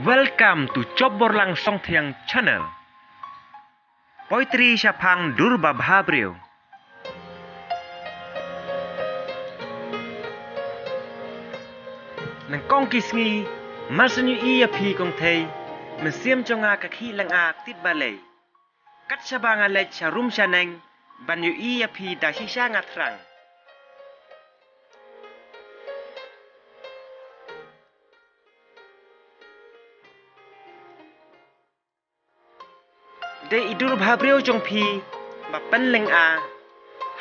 Welcome to Coborlang Songthiang Channel. Poetry Syapang Durba Bhabriu. Nang kong kisngi, masanyu iya pi kong thay, mensiam jonga kaki lang a tit balay. Kat syabanga lech syarum syaneng, banyu iya pi dashi syangat rang. De idur bhabriu jong pi, bapan leng a,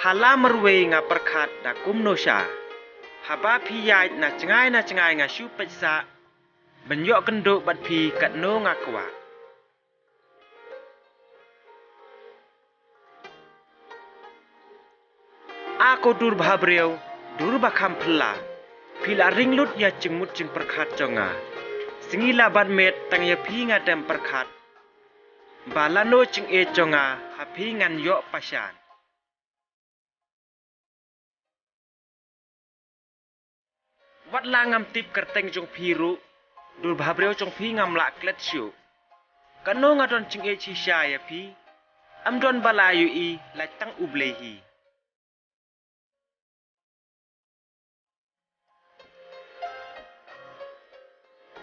hala merwe nga perkat da kumno sya. Haba pi yait na cengai nga syu pecsa, benyok kenduk bat pi kat no nga kwa. Ako dur bhabriu, dur bakam pela, pila ringlut ya cengmut ceng perkat jonga. Singila bat met tang ya pi nga dem perkat. Balano ceng e jonga hapi ngan yok pasyan. Wat la ngam tip kerteng jong piru, dur bhabriu jong pi ngam lak klet syu. Kano ngadon ceng e chi sya ya pi, amdon balayu i la tang ublehi.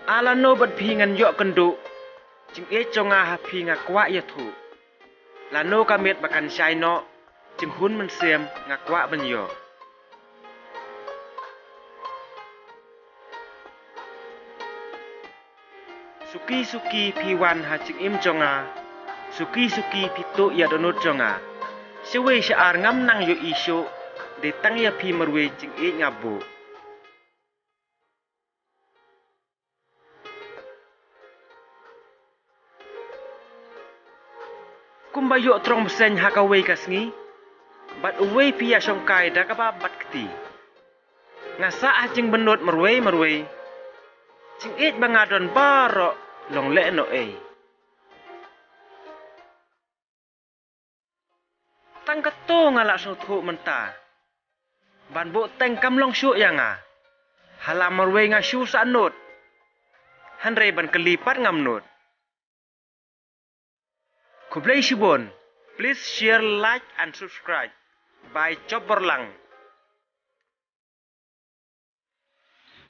Ala no bat pi ngan yok kenduk, ceng e jonga hapi nga kwa ya thu. La no kamet bakan syai no, ceng hun mensiam nga kwa benyo. Suki pi wan ha cing im jonga, suki pi to ya donut jonga. Sewe syaar ngam nang yo isyo, de tang ya pi merwe cing e ngabu. Kumba yo trong besen ha ka wei kasngi, bat uwei pi ya songkai da ka ba bat keti. Ngasa ah cing benut merwe, cing e bangadon baro long le no e. Tang kato ngalak so thu menta. Ban bo teng kam long syuk yang a. Hala merwe nga syu sa nut. Hanre ban kelipat ngam nut. Kublai shibon. Please share, like and subscribe by Coborlang.